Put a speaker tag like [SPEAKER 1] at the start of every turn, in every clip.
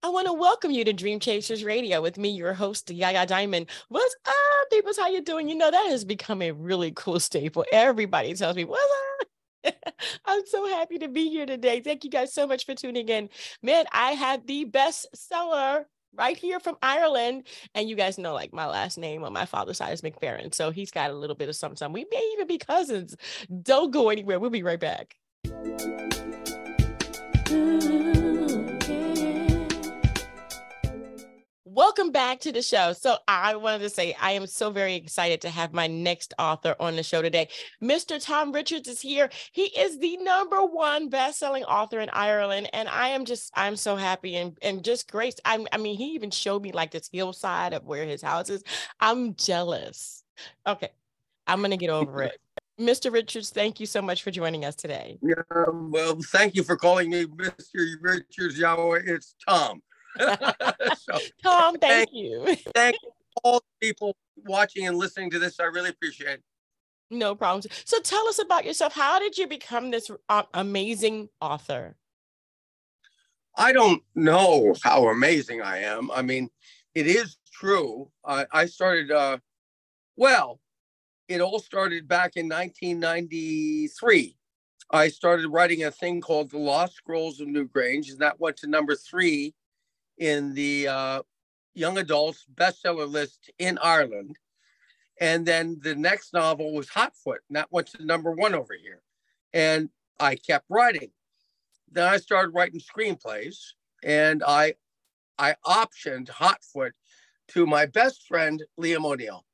[SPEAKER 1] I want to welcome you to Dream Chasers Radio with me, your host, Yaya Diamond. What's up, people? How you doing? You know, that has become a really cool staple. Everybody tells me, what's up? I'm so happy to be here today. Thank you guys so much for tuning in. Man, I had the bestseller right here from Ireland. And you guys know, like, my last name on my father's side is McFerrin. So he's got a little bit of something. We may even be cousins. Don't go anywhere. We'll be right back. Welcome back to the show. So I wanted to say I am so very excited to have my next author on the show today. Mr. Tom Richards is here. He is the #1 best-selling author in Ireland. And I'm so happy and just graced. I mean, he even showed me like this hillside of where his house is. I'm jealous. Okay, I'm going to get over it. Mr. Richards, thank you so much for joining us today.
[SPEAKER 2] Yeah, well, thank you for calling me Mr. Richards. Yahweh. It's Tom.
[SPEAKER 1] So, Tom, thank you.
[SPEAKER 2] Thank you all the people watching and listening to this. I really appreciate it.
[SPEAKER 1] No problems. So tell us about yourself. How did you become this amazing author?
[SPEAKER 2] I don't know how amazing I am. I mean, it is true. I started, it all started back in 1993. I started writing a thing called The Lost Scrolls of Newgrange, and that went to #3 in the young adults bestseller list in Ireland. And then the next novel was Hotfoot, and that went to #1 over here. And I kept writing. Then I started writing screenplays, and I optioned Hotfoot to my best friend, Liam O'Neill.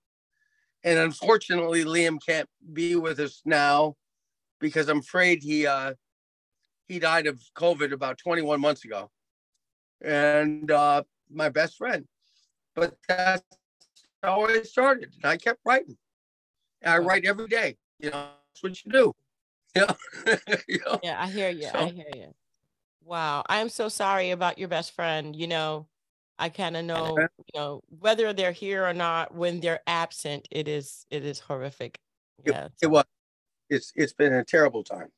[SPEAKER 2] And unfortunately, Liam can't be with us now because I'm afraid he died of COVID about 21 months ago. And my best friend. But that's how I started. And I kept writing. And I write every day. You know, that's what you do.
[SPEAKER 1] Yeah, I hear you. I hear you. Wow. I'm so sorry about your best friend. You know, I kind of know, whether they're here or not, when they're absent, it is horrific. Yeah.
[SPEAKER 2] It was. It's been a terrible time.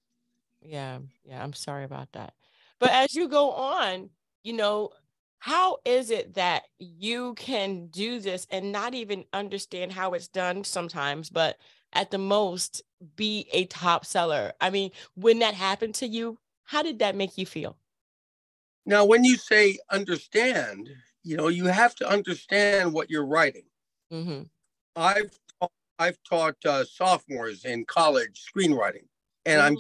[SPEAKER 1] Yeah. I'm sorry about that. But as you go on, how is it that you can do this and not even understand how it's done sometimes, but at the most be a top seller? I mean, when that happened to you, how did that make you feel?
[SPEAKER 2] Now, when you say understand, you have to understand what you're writing.
[SPEAKER 1] Mm-hmm.
[SPEAKER 2] I've taught sophomores in college screenwriting, and I'm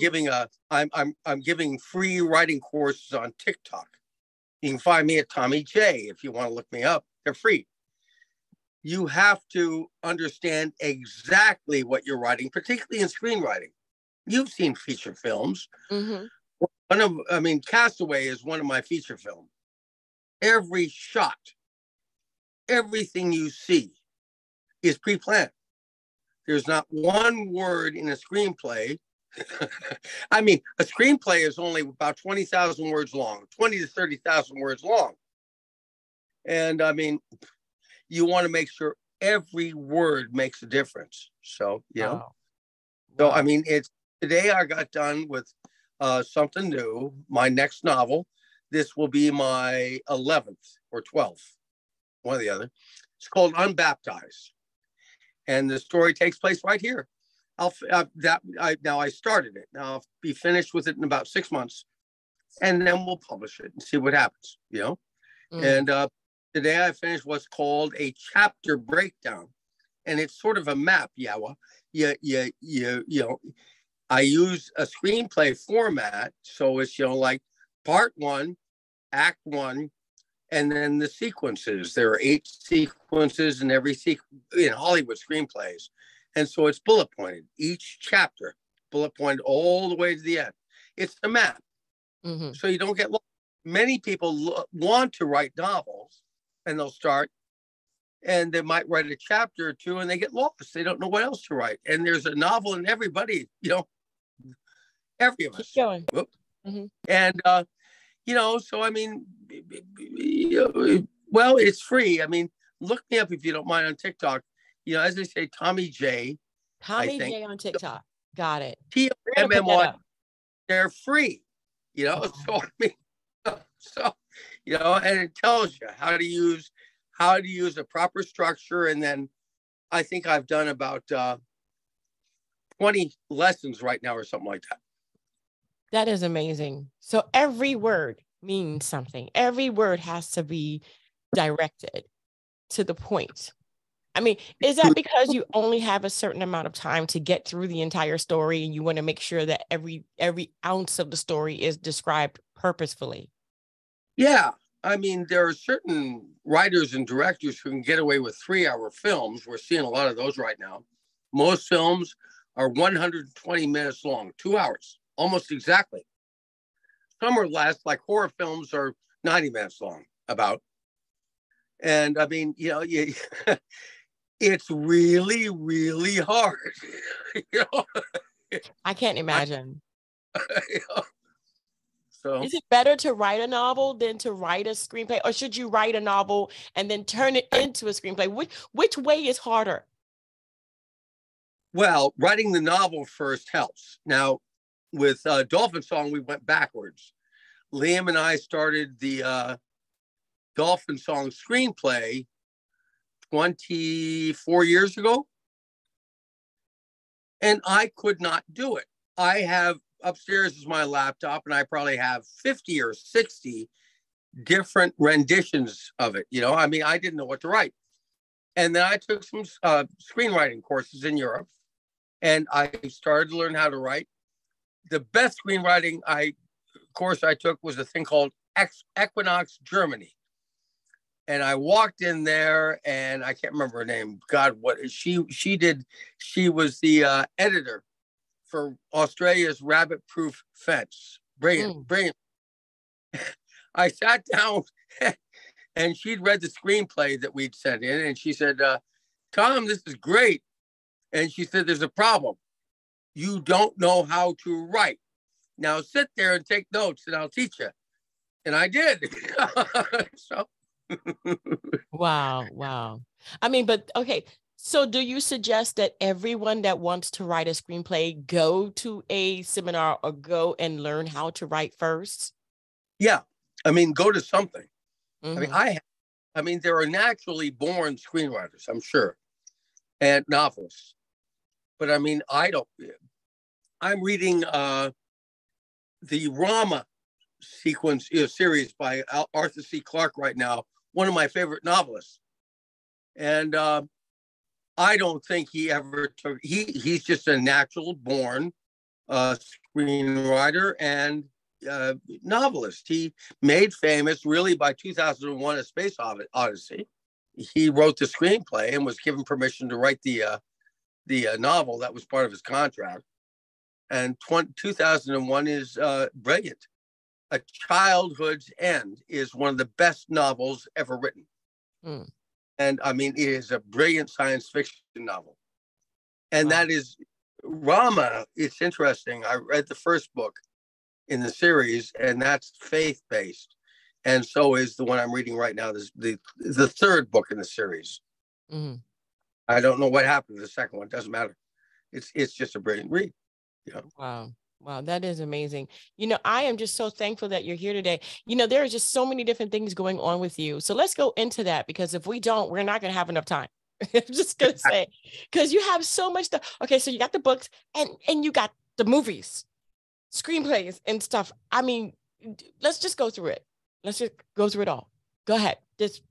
[SPEAKER 2] giving free writing courses on TikTok. You can find me at Tommy J if you want to look me up. They're free. You have to understand exactly what you're writing, particularly in screenwriting. You've seen feature films.
[SPEAKER 1] Mm-hmm.
[SPEAKER 2] Castaway is one of my feature films. Every shot, everything you see is pre-planned. There's not one word in a screenplay. I mean, a screenplay is only about 20,000 words long, 20 to 30,000 words long. And I mean, you want to make sure every word makes a difference. So,
[SPEAKER 1] Wow.
[SPEAKER 2] So, I mean, today I got done with something new, my next novel. This will be my 11th or 12th, one or the other. It's called Unbaptized. And the story takes place right here. I started it. Now I'll be finished with it in about 6 months, and then we'll publish it and see what happens. And today I finished what's called a chapter breakdown, and it's sort of a map. I use a screenplay format, so it's like part 1, act 1, and then the sequences. There are 8 sequences in every in Hollywood screenplays. And so it's bullet pointed, each chapter, bullet pointed all the way to the end. It's a map.
[SPEAKER 1] Mm-hmm.
[SPEAKER 2] So you don't get lost. Many people want to write novels, and they'll start, and they might write a chapter or two, and they get lost. They don't know what else to write. And there's a novel in everybody, every of us.
[SPEAKER 1] Keep going. Mm-hmm.
[SPEAKER 2] And, so I mean, well, it's free. I mean, look me up if you don't mind on TikTok. As I say, Tommy J.
[SPEAKER 1] Tommy J on TikTok. Got it.
[SPEAKER 2] TMMY. They're free. So I mean, you know, and it tells you how to use a proper structure. And then I think I've done about 20 lessons right now or something like that.
[SPEAKER 1] That is amazing. So every word means something. Every word has to be directed to the point. I mean, is that because you only have a certain amount of time to get through the entire story and you want to make sure that every ounce of the story is described purposefully?
[SPEAKER 2] Yeah. I mean, there are certain writers and directors who can get away with 3-hour films. We're seeing a lot of those right now. Most films are 120 minutes long, 2 hours, almost exactly. Some are less, like horror films are 90 minutes long, about. And I mean, you know, it's really, really hard. You know?
[SPEAKER 1] I can't imagine.
[SPEAKER 2] You know? So
[SPEAKER 1] Is it better to write a novel than to write a screenplay? Or should you write a novel and then turn it into a screenplay? Which way is harder?
[SPEAKER 2] well, writing the novel first helps. Now, with Dolphin Song, we went backwards. Liam and I started the Dolphin Song screenplay 24 years ago, and I could not do it. I have upstairs is my laptop, and I probably have 50 or 60 different renditions of it. You know, I mean, I didn't know what to write. And then I took some screenwriting courses in Europe, and I started to learn how to write. The best screenwriting course I took was a thing called Equinox Germany. And I walked in there, and I can't remember her name. God, what she did? She was the editor for Australia's rabbit-proof fence. Brilliant, brilliant. I sat down, and she'd read the screenplay that we'd sent in, and she said, "Tom, this is great." And she said, "There's a problem. You don't know how to write. Now sit there and take notes, and I'll teach you." And I did. So.
[SPEAKER 1] Wow. I mean, but okay. So do you suggest that everyone that wants to write a screenplay go to a seminar or go and learn how to write first?
[SPEAKER 2] Yeah. I mean, go to something.
[SPEAKER 1] Mm-hmm.
[SPEAKER 2] I mean, there are naturally born screenwriters, I'm sure, and novelists. But I mean, I'm reading the Rama sequence series by Arthur C. Clarke right now, one of my favorite novelists. And I don't think he ever took, he's just a natural born screenwriter and novelist. He made famous really by 2001: A Space Odyssey. He wrote the screenplay and was given permission to write the novel. That was part of his contract. And 2001 is brilliant. A Childhood's End is one of the best novels ever written. Mm. And I mean, it is a brilliant science fiction novel. And that is Rama. It's interesting. I read the first book in the series, and that's faith-based. And so is the one I'm reading right now, the third book in the series. Mm-hmm. I don't know what happened to the second one. It doesn't matter. It's just a brilliant read. Yeah.
[SPEAKER 1] Wow, that is amazing. You know, I am just so thankful that you're here today. You know, there are just so many different things going on with you. So let's go into that, because if we don't, we're not going to have enough time. I'm just going to say, because you have so much stuff. Okay, so you got the books and you got the movies, screenplays and stuff. I mean, let's just go through it. Let's just go through it all. Go ahead. Just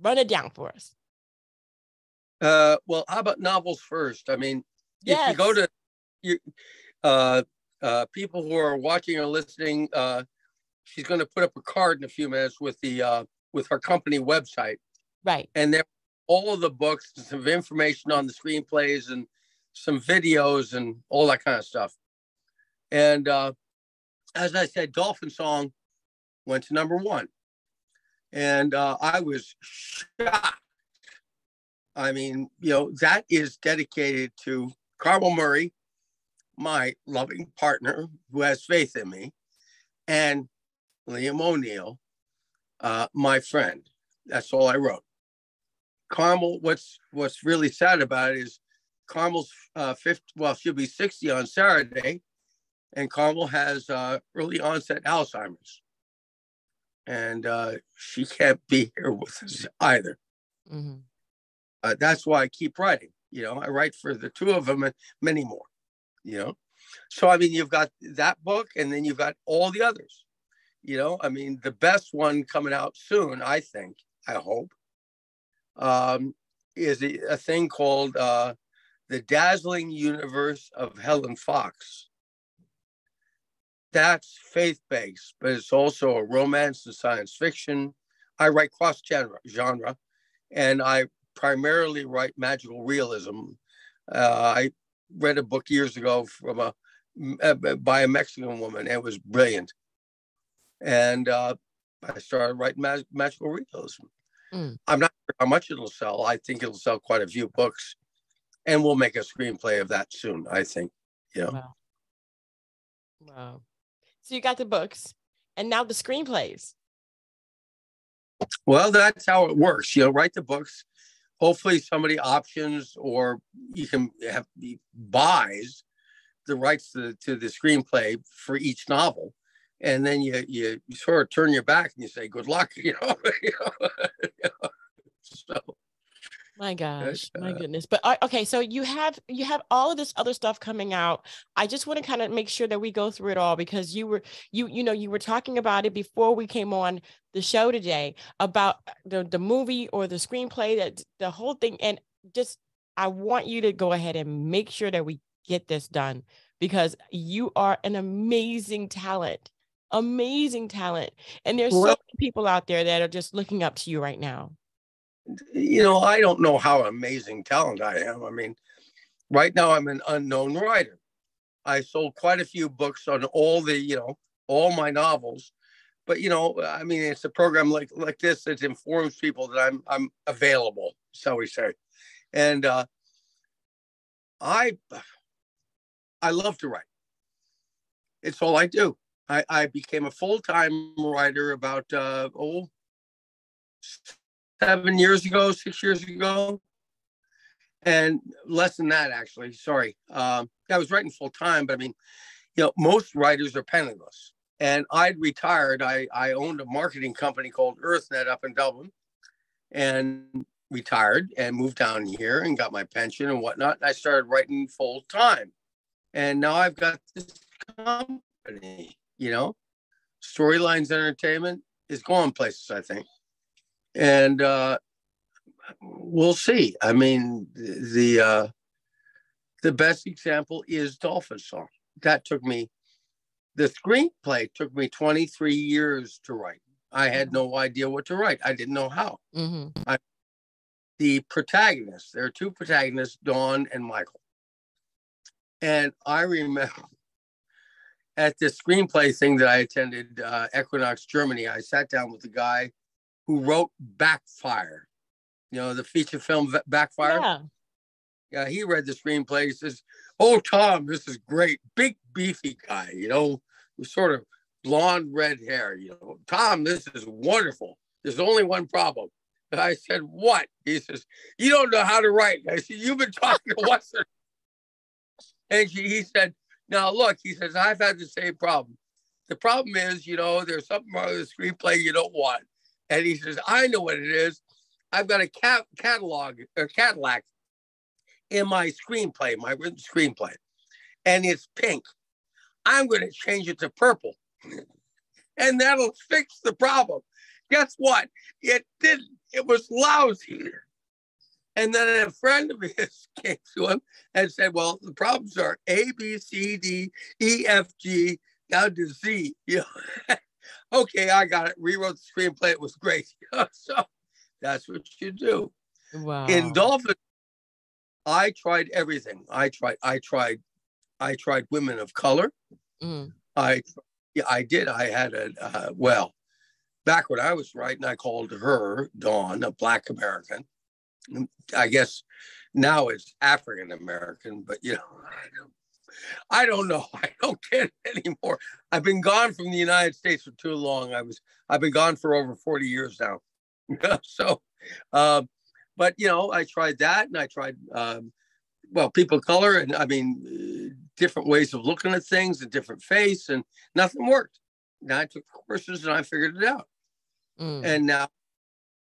[SPEAKER 1] run it down for us.
[SPEAKER 2] Well, how about novels first? I mean, if you go to people who are watching or listening, she's going to put up a card in a few minutes with her company website.
[SPEAKER 1] Right.
[SPEAKER 2] And there all of the books, some information on the screenplays and some videos and all that kind of stuff. And as I said, Dolphin Song went to #1. And I was shocked. I mean, you know, that is dedicated to Carmel Murray, my loving partner who has faith in me, and Liam O'Neill, my friend. That's all I wrote. Carmel, what's really sad about it is Carmel's she'll be 60 on Saturday, and Carmel has early onset Alzheimer's. and she can't be here with us either.
[SPEAKER 1] Mm-hmm.
[SPEAKER 2] That's why I keep writing. I write for the two of them and many more. So I mean, you've got that book, and then you've got all the others. I mean, the best one coming out soon, I think, I hope, is a thing called The Dazzling Universe of Helen Fox. That's faith-based, but it's also a romance and science fiction. I write cross-genre, and I primarily write magical realism. I read a book years ago from by a Mexican woman, and it was brilliant. And I started writing magical realism. I'm not sure how much it'll sell. I think it'll sell quite a few books, and we'll make a screenplay of that soon, I think.
[SPEAKER 1] Wow. So you got the books, and now the screenplays.
[SPEAKER 2] Well, that's how it works. Write the books. Hopefully somebody options, or you can buys the rights to the screenplay for each novel. And then you sort of turn your back and you say, good luck, So,
[SPEAKER 1] my gosh, my goodness. But okay, so you have all of this other stuff coming out. I just want to kind of make sure that we go through it all, because you were talking about it before we came on the show today about the movie or the screenplay, that the whole thing. And just, I want you to go ahead and make sure that we get this done, because you are an amazing talent. And there's so many people out there that are just looking up to you right now.
[SPEAKER 2] I don't know how amazing talent I am. I mean, right now I'm an unknown writer. I sold quite a few books on all all my novels, but I mean, it's a program like this that informs people that I'm available, shall we say. And I love to write. It's all I do. I became a full-time writer about 6 years ago, and less than that, actually. Sorry. I was writing full-time, but I mean, most writers are penniless. And I'd retired. I owned a marketing company called EarthNet up in Dublin, and retired and moved down here and got my pension and whatnot. And I started writing full-time. And now I've got this company, Storylines Entertainment is going places, I think. And we'll see. I mean, the best example is Dolphin Song. The screenplay took me 23 years to write. I had no idea what to write. I didn't know how. Mm-hmm. The protagonists, there are two protagonists, Dawn and Michael. And I remember at the screenplay thing that I attended, Equinox, Germany, I sat down with the guy who wrote Backfire, the feature film Backfire. Yeah, he read the screenplay. He says, "Oh, Tom, this is great. Big, beefy guy, with sort of blonde, red hair. Tom, this is wonderful. There's only one problem." And I said, "What?" He says, "You don't know how to write." I said, "You've been talking to Western." And he said, "Now, look," he says, "I've had the same problem. The problem is, there's something wrong with the screenplay you don't want." And he says, "I know what it is. I've got a Cadillac in my screenplay, my written screenplay, and it's pink. I'm going to change it to purple, and that'll fix the problem." Guess what? It didn't. It was lousy. And then a friend of his came to him and said, "Well, the problems are A, B, C, D, E, F, G, down to Z." Okay, I got it. Rewrote the screenplay. It was great. So that's what you do.
[SPEAKER 1] Wow.
[SPEAKER 2] In Dolphin, I tried everything. I tried women of color. Mm. I did. I had back when I was writing, I called her Dawn, a Black American. I guess now it's African American, but I don't know. I don't get it anymore. I've been gone from the United States for too long. I've been gone for over 40 years now. So, but I tried that, and I tried people of color, and I mean different ways of looking at things, a different face, and nothing worked. And I took courses and I figured it out. And now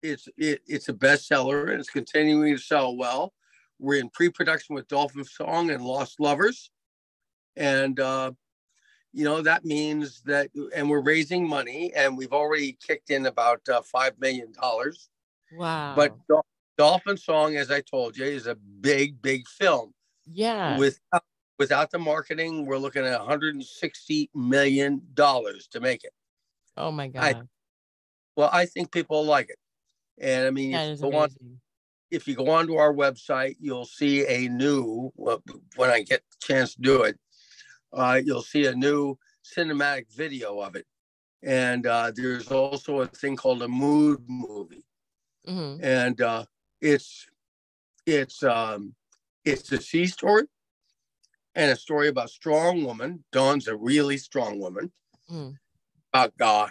[SPEAKER 2] it's a bestseller, and it's continuing to sell well. We're in pre-production with Dolphin Song and Lost Lovers. And, that means that, and we're raising money, and we've already kicked in about $5 million.
[SPEAKER 1] Wow.
[SPEAKER 2] But Dolphin Song, as I told you, is a big, big film.
[SPEAKER 1] Yeah.
[SPEAKER 2] Without the marketing, we're looking at $160 million to make it.
[SPEAKER 1] Oh my God.
[SPEAKER 2] I think people like it. And I mean, if you go onto our website, you'll see a new, when I get the chance to do it, you'll see a new cinematic video of it. And there's also a thing called a mood movie. And it's a sea story and a story about a strong woman. Dawn's a really strong woman, about God.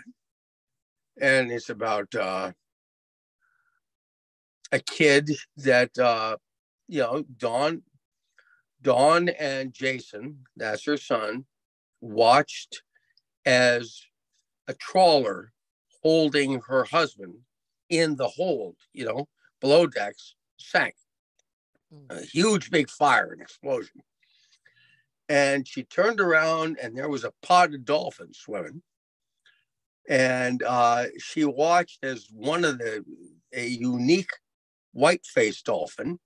[SPEAKER 2] And it's about a kid that, Dawn and Jason, that's her son, watched as a trawler holding her husband in the hold, below decks, sank. A huge big fire and explosion. And she turned around and there was a pod of dolphins swimming. And she watched as a unique white-faced dolphin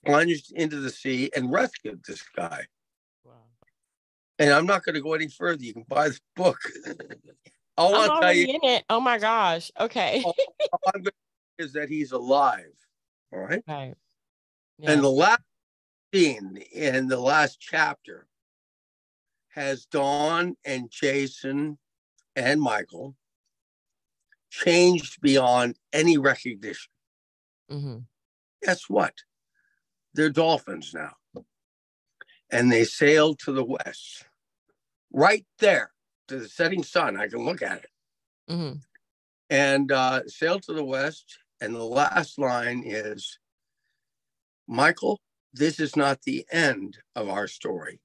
[SPEAKER 2] plunged into the sea and rescued this guy. Wow. And I'm not going to go any further. You can buy the book.
[SPEAKER 1] I'm already in it. Oh my gosh. Okay.
[SPEAKER 2] all I'm going to say is that he's alive. All right.
[SPEAKER 1] Right. Yeah.
[SPEAKER 2] And the last scene in the last chapter has Dawn and Jason and Michael changed beyond any recognition. Guess what? They're dolphins now. And they sailed to the west. Right there to the setting sun. I can look at it. And sailed to the west. And the last line is, Michael, this is not the end of our story.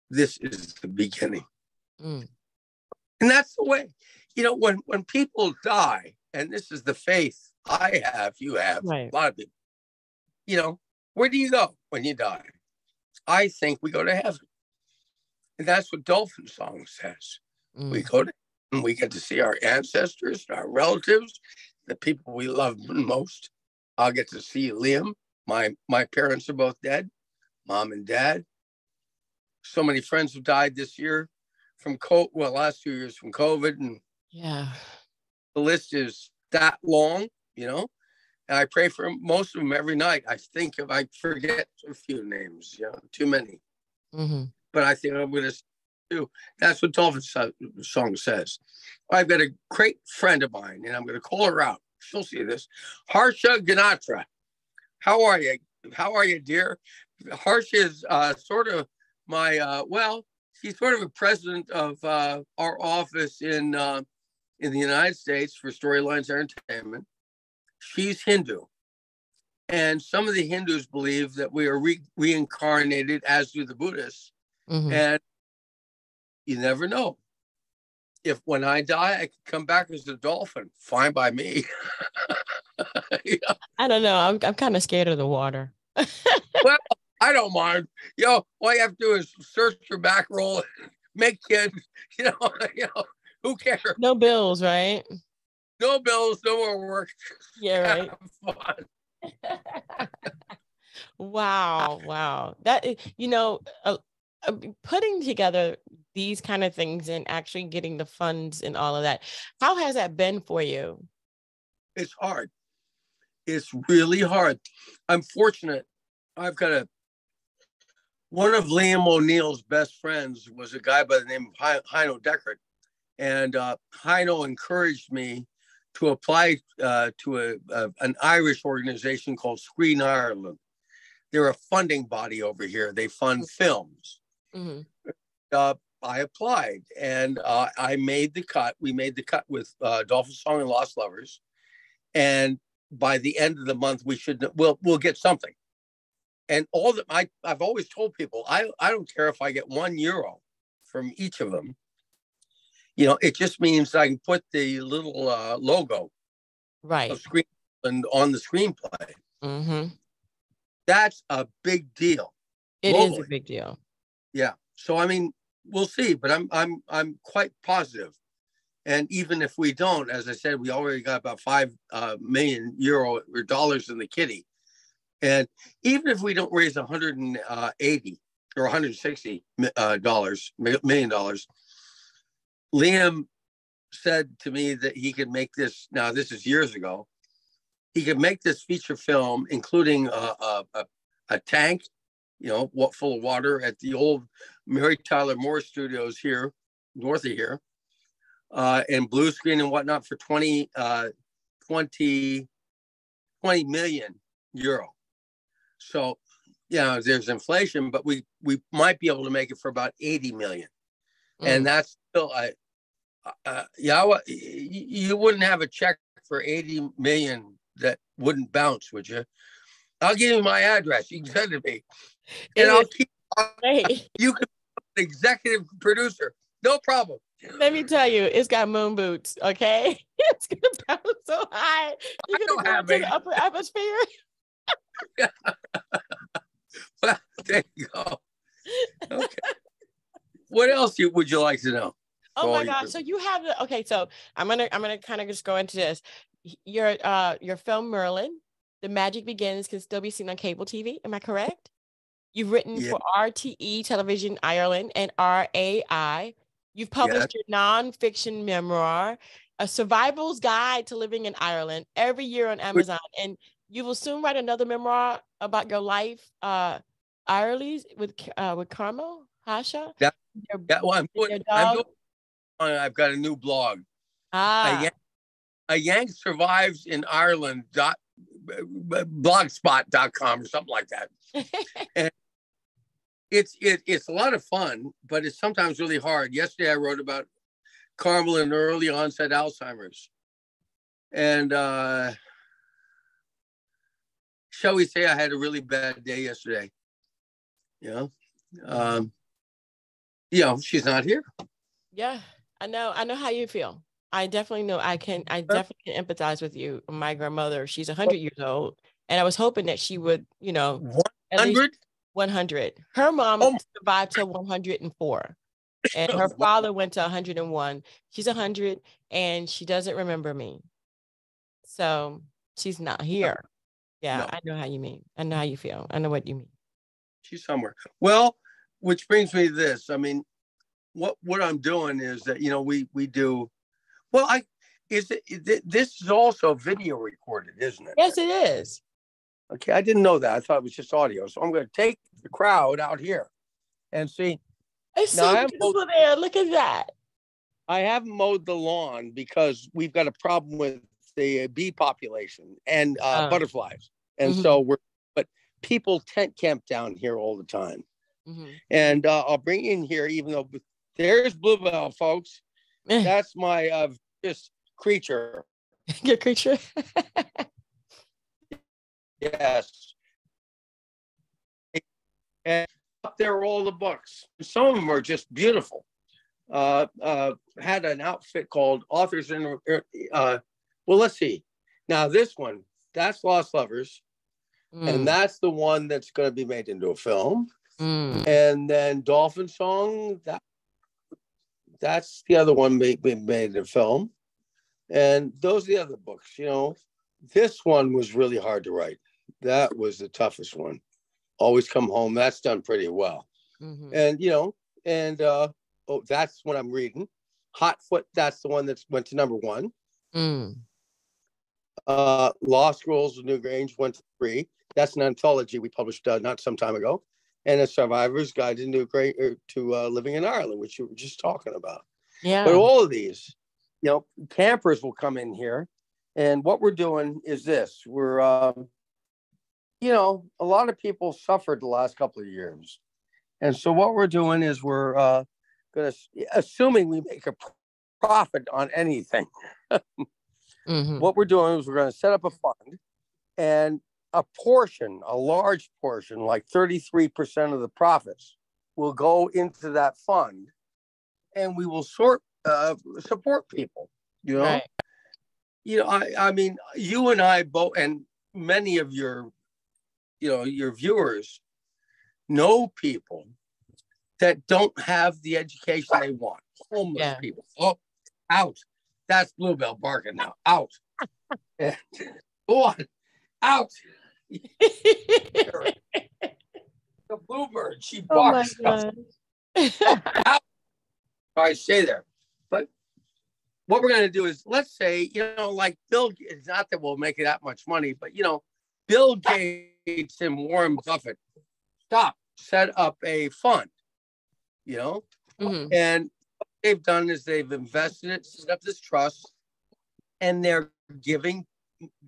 [SPEAKER 2] This is the beginning. And that's the way, when people die, and this is the faith I have, you have, right. A lot of people, where do you go when you die? I think we go to heaven. And that's what Dolphin Song says. We go to heaven, we get to see our ancestors, our relatives, the people we love most. I'll get to see Liam. My parents are both dead, mom and dad. So many friends have died this year from last 2 years from COVID. And the list is that long, and I pray for most of them every night. I think if I forget a few names, too many. But I think I'm going to do. That's what Dolphin Song says. I've got a great friend of mine, and I'm going to call her out. She'll see this. Harsha Ganatra. How are you? How are you, dear? Harsha is sort of my, she's sort of a president of our office in the United States for Storylines Entertainment. She's Hindu. And some of the Hindus believe that we are reincarnated, as do the Buddhists. And you never know. If when I die, I can come back as a dolphin. Fine by me.
[SPEAKER 1] I don't know. I'm kind of scared of the water.
[SPEAKER 2] Well, I don't mind. All you have to do is search for mackerel, make kids. Who cares?
[SPEAKER 1] No bills, right?
[SPEAKER 2] No bills, no more work.
[SPEAKER 1] Yeah, right. Fun. Wow. That putting together these kind of things and actually getting the funds and all of that. How has that been for you?
[SPEAKER 2] It's hard. It's really hard. I'm fortunate. I've got one of Liam O'Neill's best friends was a guy by the name of Heino Deckert. And Heino encouraged me to apply to an Irish organization called Screen Ireland. They're a funding body over here. They fund films. I applied and I made the cut. We made the cut with Dolphin Song and Lost Lovers. And by the end of the month, we'll get something. And I've always told people, I don't care if I get €1 from each of them. it just means I can put the little logo
[SPEAKER 1] Right.
[SPEAKER 2] of screen and on the screenplay.
[SPEAKER 1] Mm-hmm.
[SPEAKER 2] That's a big deal.
[SPEAKER 1] It
[SPEAKER 2] globally.
[SPEAKER 1] is a big deal.
[SPEAKER 2] Yeah. So I mean, we'll see, but I'm quite positive. And even if we don't, as I said, we already got about 5 million euro or dollars in the kitty. And even if we don't raise 180 or 160 million dollars, Liam said to me that he could make this. Now, this is years ago. He could make this feature film, including a tank, what full of water at the old Mary Tyler Moore Studios here, north of here, and blue screen and whatnot for 20 million euro. So, there's inflation, but we might be able to make it for about 80 million. And that's still, you wouldn't have a check for 80 million that wouldn't bounce, would you? I'll give you my address. You can send it to me. And I'll keep, you can be an executive producer. No problem.
[SPEAKER 1] Let me tell you, it's got moon boots, okay? It's going to bounce so high. You're going to go into the upper atmosphere.
[SPEAKER 2] Well, there you go. Okay. What else would you like to know?
[SPEAKER 1] Oh my God! So you have so I'm gonna kind of just go into this. Your film Merlin, The Magic Begins, can still be seen on cable TV. Am I correct? You've written for RTE Television Ireland and RAI. You've published your nonfiction memoir, A Survival's Guide to Living in Ireland, every year on Amazon, and you will soon write another memoir about your life, Ireland with Carmel Hasha.
[SPEAKER 2] I've got a new blog. A Yank Survives in Ireland blogspot.com or something like that. And it's a lot of fun, but it's sometimes really hard. Yesterday I wrote about Carmel and early onset Alzheimer's. And shall we say I had a really bad day yesterday. She's not here.
[SPEAKER 1] Yeah, I know how you feel. I definitely know. I definitely can empathize with you. My grandmother, she's 100 years old, and I was hoping that she would,
[SPEAKER 2] 100.
[SPEAKER 1] 100. Her mom survived till 104, and her father went to 101. She's 100, and she doesn't remember me, so she's not here. Yeah, no. I know how you mean. I know how you feel. I know what you mean. She's
[SPEAKER 2] somewhere. Well, which brings me to this. I mean, what I'm doing is that we do. Well, this is also video recorded, isn't it?
[SPEAKER 1] Yes, it is.
[SPEAKER 2] Okay, I didn't know that. I thought it was just audio. So I'm going to take the crowd out here and see.
[SPEAKER 1] It's so beautiful there. Look at that.
[SPEAKER 2] I haven't mowed the lawn because we've got a problem with the bee population and butterflies, and so but people tent camp down here all the time. And I'll bring in here, even though there's Bluebell, folks. That's my just creature.
[SPEAKER 1] Your creature.
[SPEAKER 2] Yes. And up there are all the books. Some of them are just beautiful. Had an outfit called Authors in. Well, let's see. Now this one, that's Lost Lovers, and that's the one that's going to be made into a film. And then Dolphin Song, that's the other one being made into a film. And those are the other books. This one was really hard to write. That was the toughest one. Always Come Home. That's done pretty well. And that's what I'm reading. Hotfoot. That's the one that went to #1. Lost Scrolls of Newgrange went to 3. That's an anthology we published not some time ago. And A Survivor's Guide to Living in Ireland, which you were just talking about.
[SPEAKER 1] Yeah.
[SPEAKER 2] But all of these, campers will come in here. And what we're doing is this. We're, a lot of people suffered the last couple of years. And so what we're doing is we're going to, assuming we make a profit on anything, what we're doing is we're going to set up a fund, and a large portion, like 33% of the profits, will go into that fund, and we will sort support people, you know?
[SPEAKER 1] Right.
[SPEAKER 2] You know, I mean, you and I both, and many of your, you know, your viewers know people that don't have the education they want. Homeless
[SPEAKER 1] Yeah.
[SPEAKER 2] people. Oh, out. That's Bluebell barking now. Out. Go on. Out. The bluebird, she
[SPEAKER 1] Oh my
[SPEAKER 2] barks.
[SPEAKER 1] God.
[SPEAKER 2] Out. I stay there. But what we're going to do is, let's say, you know, like Bill, it's not that we'll make it that much money, but, you know, Bill Gates and Warren Buffett set up a fund, you know, and what they've done is they've invested it, set up this trust, and they're giving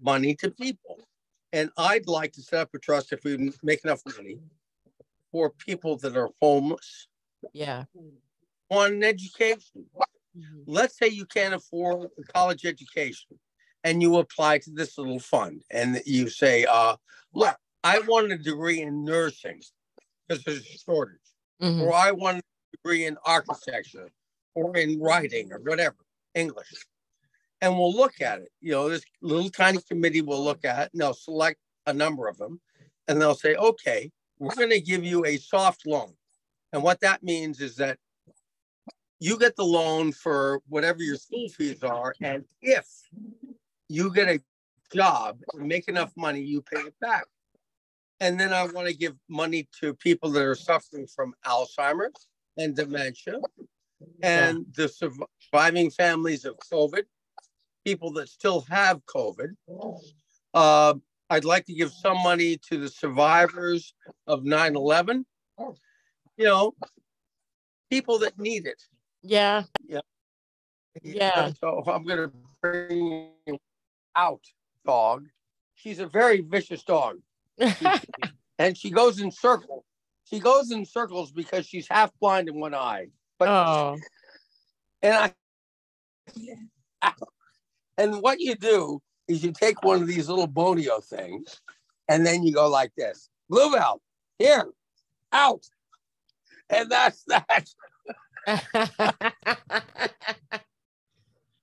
[SPEAKER 2] money to people. And I'd like to set up a trust, if we make enough money, for people that are homeless.
[SPEAKER 1] Yeah.
[SPEAKER 2] On an education. Let's say you can't afford a college education and you apply to this little fund and you say, look, I want a degree in nursing because there's a shortage, or I want a degree in architecture or in writing or whatever, English. And we'll look at it. You know, this little tiny committee will look at it and they'll select a number of them and they'll say, okay, we're going to give you a soft loan. And what that means is that you get the loan for whatever your school fees are. And if you get a job and make enough money, you pay it back. And then I want to give money to people that are suffering from Alzheimer's and dementia and the surviving families of COVID, people that still have COVID. I'd like to give some money to the survivors of 9/11, you know, people that need it.
[SPEAKER 1] Yeah.
[SPEAKER 2] Yeah.
[SPEAKER 1] Yeah.
[SPEAKER 2] So I'm going to bring out dog. She's a very vicious dog. And she goes in circles. She goes in circles because she's half blind in one eye. But and what you do is you take one of these little bonio things and then you go like this. Bluebell, here, out. And that's that.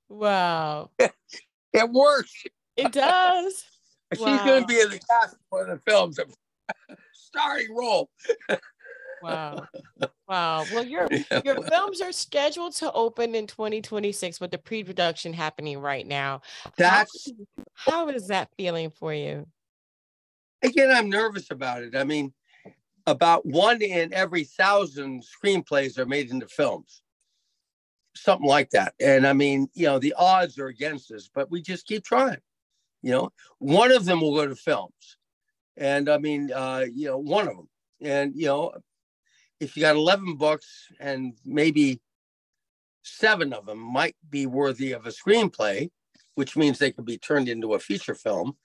[SPEAKER 1] Wow.
[SPEAKER 2] It works.
[SPEAKER 1] It does.
[SPEAKER 2] She's going to be in the cast of one of the films. Starring role.
[SPEAKER 1] Wow. Wow. Well, your films are scheduled to open in 2026 with the pre-production happening right now. How is that feeling for you?
[SPEAKER 2] Again, I'm nervous about it. I mean, about 1 in every 1,000 screenplays are made into films. Something like that. And I mean, you know, the odds are against us, but we just keep trying. You know, one of them will go to films. And I mean, you know, one of them. And, you know, if you got 11 books and maybe 7 of them might be worthy of a screenplay, which means they could be turned into a feature film,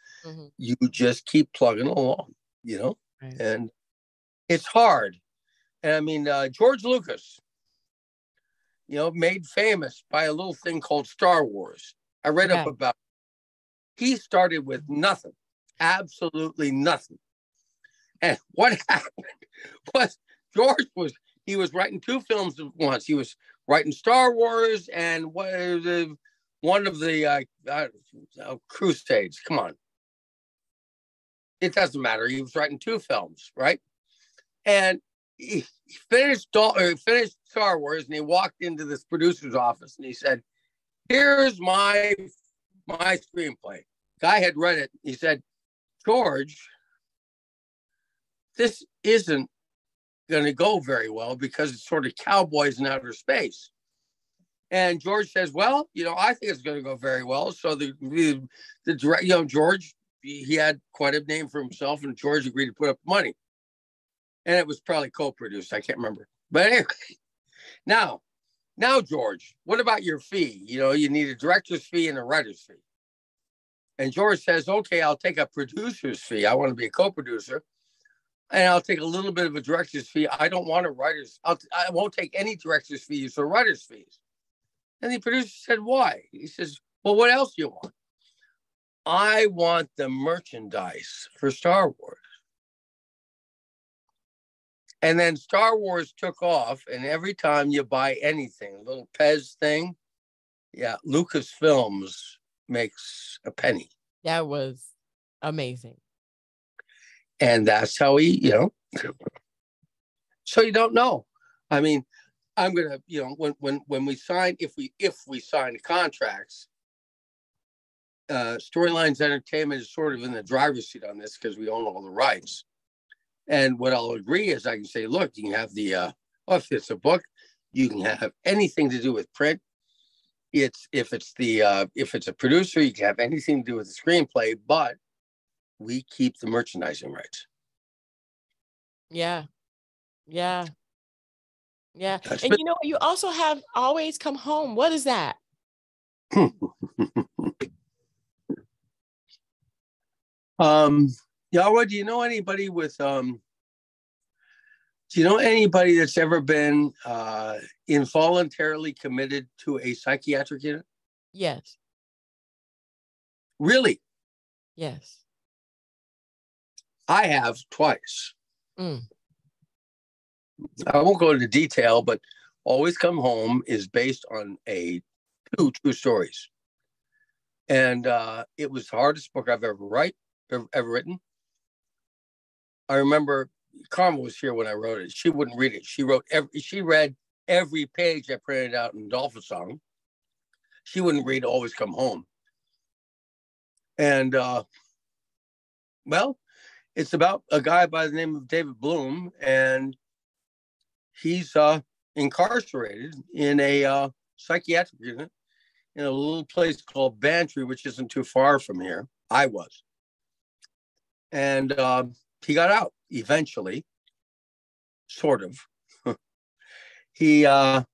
[SPEAKER 2] you just keep plugging along, you know, and it's hard. And I mean, George Lucas, you know, made famous by a little thing called Star Wars. I read up about it. He started with nothing, absolutely nothing. And what happened was he was writing 2 films at once. He was writing Star Wars and one of the Crusades. Come on. It doesn't matter. He was writing 2 films, right? And he finished Star Wars and he walked into this producer's office and he said, here's my screenplay. Guy had read it. He said, George, this isn't going to go very well because it's sort of cowboys in outer space. And George says, well, you know, I think it's going to go very well. So the direct, you know, George, he had quite a name for himself, and George agreed to put up money. And it was probably co-produced. I can't remember. But anyway, now, George, what about your fee? You know, you need a director's fee and a writer's fee. And George says, okay, I'll take a producer's fee. I want to be a co-producer. And I'll take a little bit of a director's fee. I don't want a writer's. I won't take any director's fees or writer's fees. And the producer said, why? He says, well, what else do you want? I want the merchandise for Star Wars. And then Star Wars took off, and every time you buy anything, a little Pez thing, yeah, Lucasfilms makes a penny.
[SPEAKER 1] That was amazing.
[SPEAKER 2] And that's how so you don't know. I mean, I'm gonna, when we sign, if we sign contracts, Storylines Entertainment is sort of in the driver's seat on this because we own all the rights. And what I'll agree is I can say, look, you can have if it's a book, you can have anything to do with print. If it's a producer, you can have anything to do with the screenplay, but we keep the merchandising rights.
[SPEAKER 1] Yeah. Yeah. Yeah.
[SPEAKER 2] That's
[SPEAKER 1] And you also have Always Come Home. What is that?
[SPEAKER 2] Yahweh, do you know anybody that's ever been involuntarily committed to a psychiatric unit?
[SPEAKER 1] Yes.
[SPEAKER 2] Really?
[SPEAKER 1] Yes.
[SPEAKER 2] I have twice.
[SPEAKER 1] Mm.
[SPEAKER 2] I won't go into detail, but Always Come Home is based on two true stories. And it was the hardest book I've ever written. I remember Karma was here when I wrote it. She wouldn't read it. She read every page I printed out in Dolphin Song. She wouldn't read Always Come Home. And it's about a guy by the name of David Bloom, and he's incarcerated in a psychiatric unit in a little place called Bantry, which isn't too far from here. I was. And he got out eventually, sort of. He, gotta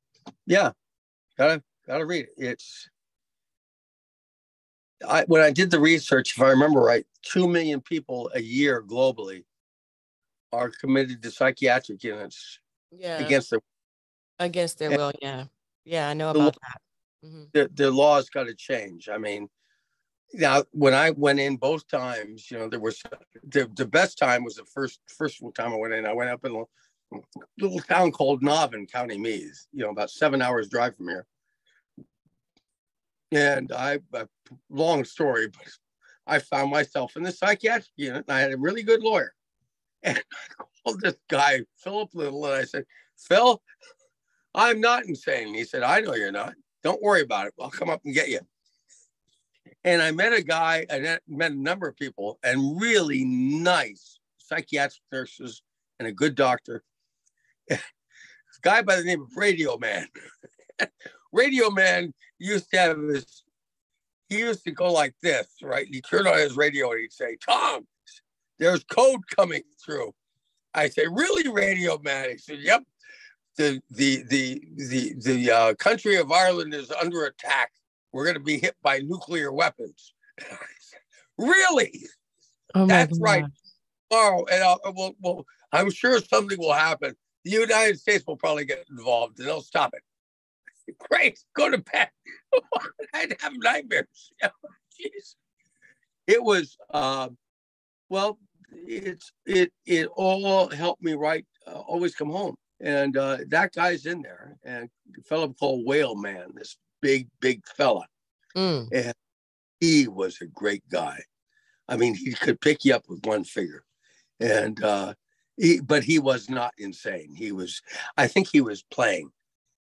[SPEAKER 2] read it. When I did the research, if I remember right, 2 million people a year globally are committed to psychiatric units against
[SPEAKER 1] their will. Yeah, I know about that. Mm-hmm.
[SPEAKER 2] The laws got to change. I mean, now when I went in both times, there was the best time was the first time I went in. I went up in a little town called Navan, County Meath, about 7 hours drive from here. And long story, but I found myself in the psychiatric unit, and I had a really good lawyer. And I called this guy, Philip Little, and I said, Phil, I'm not insane. And he said, I know you're not. Don't worry about it. I'll come up and get you. And I met a guy, I met a number of people, and really nice psychiatric nurses and a good doctor. This guy by the name of Radio Man. Radio Man used to go like this, right? He'd turn on his radio and he'd say, Tom, there's code coming through. I say, really, Radio Man? He said, yep. The country of Ireland is under attack. We're going to be hit by nuclear weapons. Really?
[SPEAKER 1] Oh,
[SPEAKER 2] that's right. Tomorrow, and I'm sure something will happen. The United States will probably get involved, and they'll stop it. Great, go to bed. I'd have nightmares. Jeez. It was it all helped me write Always Come Home. And that guy's in there, and a fellow called Whale Man, this big fella. And he was a great guy. I mean, he could pick you up with one finger. And but he was not insane. I think he was playing.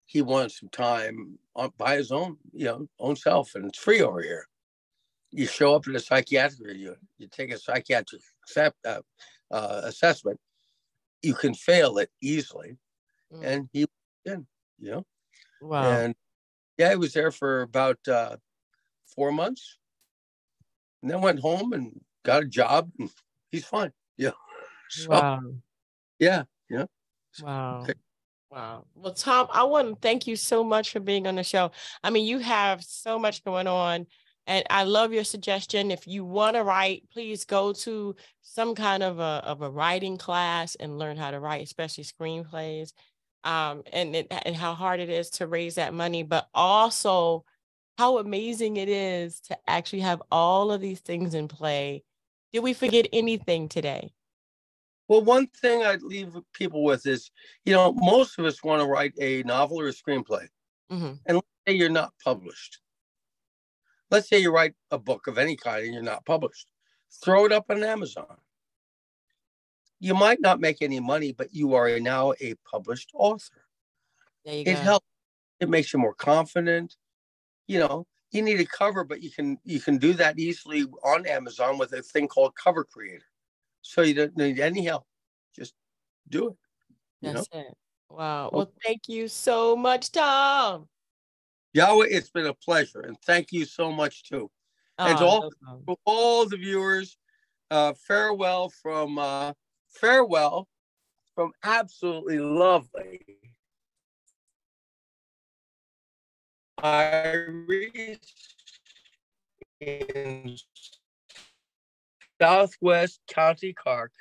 [SPEAKER 2] He wanted some time by his own self, and it's free over here. You show up at a psychiatric unit, you take a psychiatric assessment, you can fail it easily. And he did,
[SPEAKER 1] Wow.
[SPEAKER 2] And yeah, he was there for about 4 months, and then went home and got a job, and he's fine. Yeah. So,
[SPEAKER 1] wow.
[SPEAKER 2] Yeah.
[SPEAKER 1] Wow. Wow. Well, Tom, I want to thank you so much for being on the show. I mean, you have so much going on, and I love your suggestion. If you want to write, please go to some kind of a writing class and learn how to write, especially screenplays, and how hard it is to raise that money, but also how amazing it is to actually have all of these things in play. Did we forget anything today?
[SPEAKER 2] Well, one thing I'd leave people with is, you know, most of us want to write a novel or a screenplay.
[SPEAKER 1] Mm-hmm.
[SPEAKER 2] And let's say you're not published. Let's say you write a book of any kind and you're not published. Throw it up on Amazon. You might not make any money, but you are now a published author.
[SPEAKER 1] There you
[SPEAKER 2] It
[SPEAKER 1] go.
[SPEAKER 2] helps. It makes you more confident. You know, you need a cover, but you can do that easily on Amazon with a thing called Cover Creator. So you don't need any help. Just do it.
[SPEAKER 1] That's it. Wow. Well, thank you so much, Tom.
[SPEAKER 2] Yahweh, it's been a pleasure. And thank you so much, too. And to all the viewers, farewell from absolutely lovely Irish in Southwest County Cork.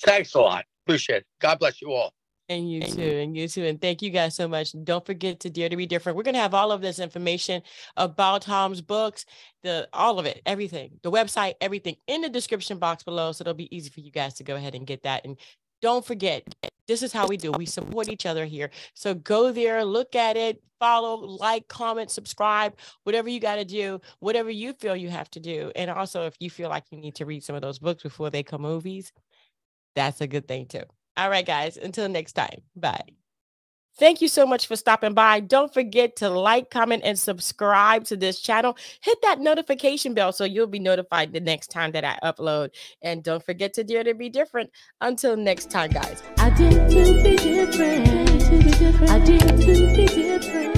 [SPEAKER 2] Thanks a lot. Appreciate it. God bless you all.
[SPEAKER 1] And you too. And you too. And thank you guys so much. Don't forget to Dare to Be Different. We're going to have all of this information about Tom's books, all of it, everything, the website, everything in the description box below. So it'll be easy for you guys to go ahead and get that. And don't forget, this is how we do. We support each other here. So go there, look at it, follow, like, comment, subscribe, whatever you got to do, whatever you feel you have to do. And also, if you feel like you need to read some of those books before they come movies, that's a good thing too. All right, guys, until next time. Bye. Thank you so much for stopping by. Don't forget to like, comment, and subscribe to this channel. Hit that notification bell so you'll be notified the next time that I upload. And don't forget to Dare to Be Different. Until next time, guys. I dare to be different. I dare to be different.